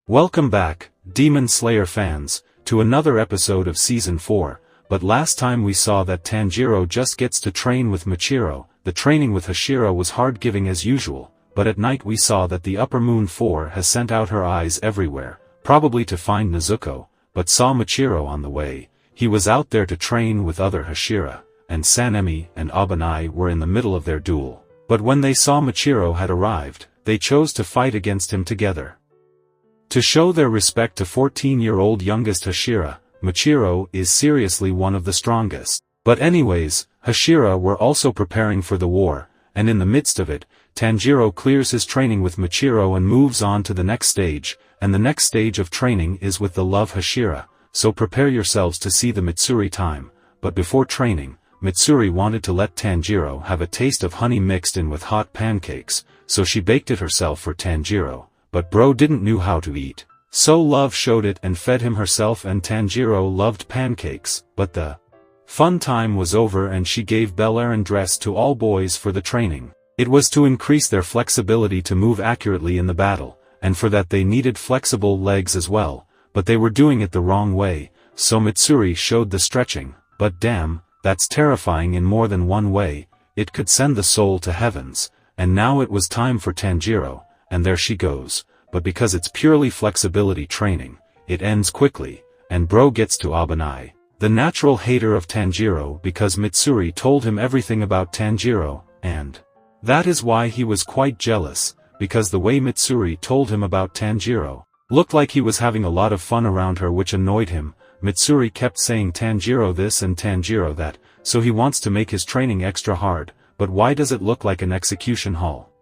Welcome back, Demon Slayer fans, to another episode of Season 4, but last time we saw that Tanjiro just gets to train with Michiro. The training with Hashira was hard-giving as usual, but at night we saw that the Upper Moon 4 has sent out her eyes everywhere, probably to find Nezuko, but saw Michiro on the way. He was out there to train with other Hashira, and Sanemi and Abanai were in the middle of their duel. But when they saw Michiro had arrived, they chose to fight against him together. To show their respect to 14-year-old youngest Hashira, Michiro is seriously one of the strongest. But anyways, Hashira were also preparing for the war, and in the midst of it, Tanjiro clears his training with Michiro and moves on to the next stage, and the next stage of training is with the love Hashira, so prepare yourselves to see the Mitsuri time. But before training, Mitsuri wanted to let Tanjiro have a taste of honey mixed in with hot pancakes, so she baked it herself for Tanjiro. But bro didn't know how to eat. So Love showed it and fed him herself, and Tanjiro loved pancakes, but the fun time was over and she gave Bel-Air dress to all boys for the training. It was to increase their flexibility to move accurately in the battle, and for that they needed flexible legs as well, but they were doing it the wrong way, so Mitsuri showed the stretching, but damn, that's terrifying in more than one way. It could send the soul to heavens, and now it was time for Tanjiro. And there she goes, but because it's purely flexibility training, it ends quickly, and bro gets to Abanai, the natural hater of Tanjiro, because Mitsuri told him everything about Tanjiro, and that is why he was quite jealous, because the way Mitsuri told him about Tanjiro looked like he was having a lot of fun around her, which annoyed him. Mitsuri kept saying Tanjiro this and Tanjiro that, so he wants to make his training extra hard, but why does it look like an execution hall?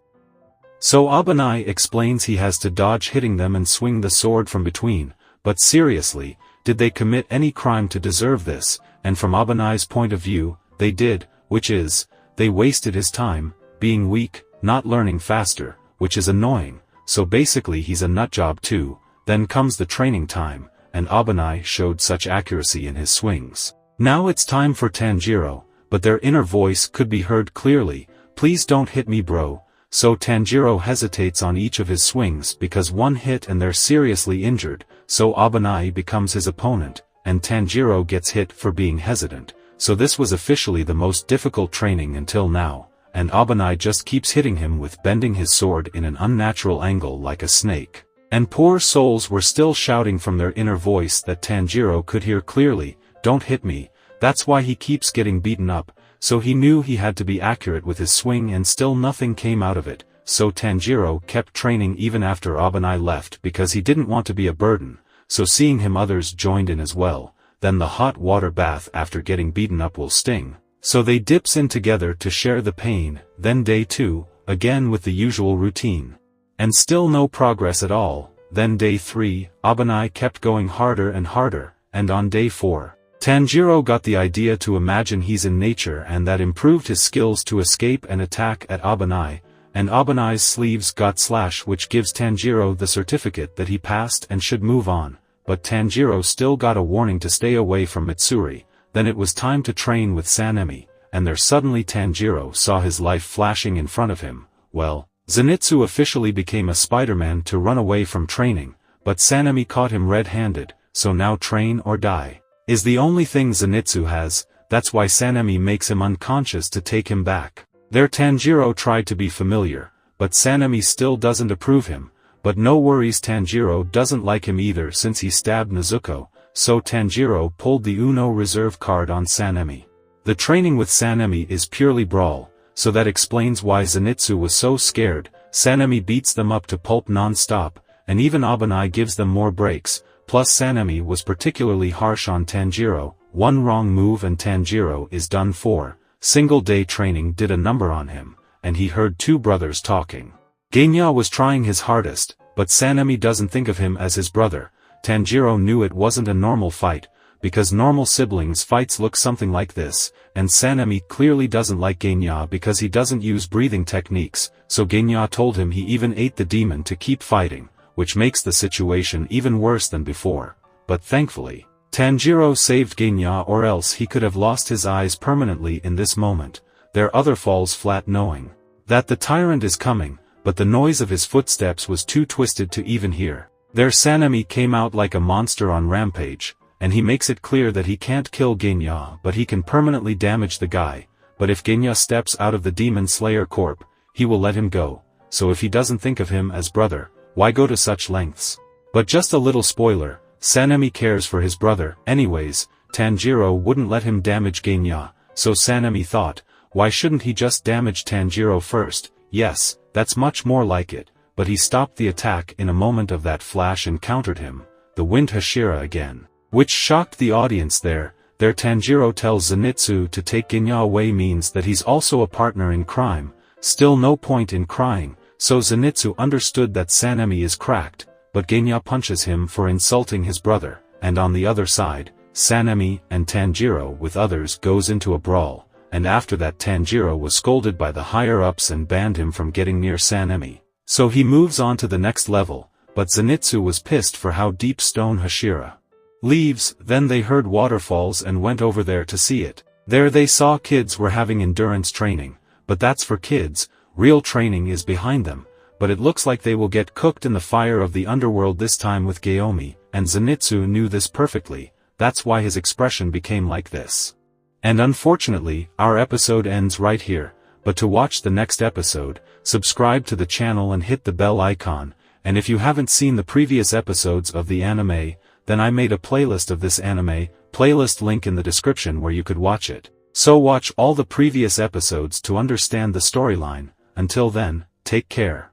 So Abanai explains he has to dodge hitting them and swing the sword from between, but seriously, did they commit any crime to deserve this? And from Abanai's point of view, they did, which is, they wasted his time, being weak, not learning faster, which is annoying, so basically he's a nutjob too. Then comes the training time, and Abanai showed such accuracy in his swings. Now it's time for Tanjiro, but their inner voice could be heard clearly, please don't hit me bro. So Tanjiro hesitates on each of his swings because one hit and they're seriously injured, so Abanai becomes his opponent, and Tanjiro gets hit for being hesitant, so this was officially the most difficult training until now, and Abanai just keeps hitting him with bending his sword in an unnatural angle like a snake. And poor souls were still shouting from their inner voice that Tanjiro could hear clearly, don't hit me, that's why he keeps getting beaten up. So he knew he had to be accurate with his swing and still nothing came out of it, so Tanjiro kept training even after Abanai left because he didn't want to be a burden, so seeing him others joined in as well. Then the hot water bath after getting beaten up will sting, so they dips in together to share the pain. Then day 2, again with the usual routine. And still no progress at all. Then day 3, Abanai kept going harder and harder, and on day 4, Tanjiro got the idea to imagine he's in nature, and that improved his skills to escape and attack at Abanai, and Abanai's sleeves got slash, which gives Tanjiro the certificate that he passed and should move on, but Tanjiro still got a warning to stay away from Mitsuri. Then it was time to train with Sanemi, and there suddenly Tanjiro saw his life flashing in front of him. Well, Zenitsu officially became a Spider-Man to run away from training, but Sanemi caught him red-handed, so now train or die is the only thing Zenitsu has. That's why Sanemi makes him unconscious to take him back. There Tanjiro tried to be familiar, but Sanemi still doesn't approve him, but no worries, Tanjiro doesn't like him either since he stabbed Nezuko, so Tanjiro pulled the Uno reserve card on Sanemi. The training with Sanemi is purely brawl, so that explains why Zenitsu was so scared. Sanemi beats them up to pulp non-stop, and even Abanai gives them more breaks. Plus Sanemi was particularly harsh on Tanjiro, one wrong move and Tanjiro is done for. Single day training did a number on him, and he heard two brothers talking. Genya was trying his hardest, but Sanemi doesn't think of him as his brother. Tanjiro knew it wasn't a normal fight, because normal siblings fights look something like this, and Sanemi clearly doesn't like Genya because he doesn't use breathing techniques, so Genya told him he even ate the demon to keep fighting, which makes the situation even worse than before. But thankfully, Tanjiro saved Genya, or else he could have lost his eyes permanently in this moment. Their other falls flat knowing that the tyrant is coming, but the noise of his footsteps was too twisted to even hear. Their sanemi came out like a monster on rampage, and he makes it clear that he can't kill Genya but he can permanently damage the guy, but if Genya steps out of the Demon Slayer corp, he will let him go, so if he doesn't think of him as brother, why go to such lengths? But just a little spoiler, Sanemi cares for his brother. Anyways, Tanjiro wouldn't let him damage Genya, so Sanemi thought, why shouldn't he just damage Tanjiro first? Yes, that's much more like it, but he stopped the attack in a moment of that flash and countered him, the Wind Hashira again. Which shocked the audience there. Tanjiro tells Zenitsu to take Genya away means that he's also a partner in crime. Still no point in crying, so Zenitsu understood that Sanemi is cracked, but Genya punches him for insulting his brother, and on the other side, Sanemi and Tanjiro with others goes into a brawl, and after that Tanjiro was scolded by the higher-ups and banned him from getting near Sanemi. So he moves on to the next level, but Zenitsu was pissed for how deep Stone Hashira leaves. Then they heard waterfalls and went over there to see it. There they saw kids were having endurance training, but that's for kids, real training is behind them, but it looks like they will get cooked in the fire of the underworld this time with Gaomi, and Zenitsu knew this perfectly, that's why his expression became like this. And unfortunately, our episode ends right here, but to watch the next episode, subscribe to the channel and hit the bell icon, and if you haven't seen the previous episodes of the anime, then I made a playlist of this anime, playlist link in the description where you could watch it. So watch all the previous episodes to understand the storyline. Until then, take care.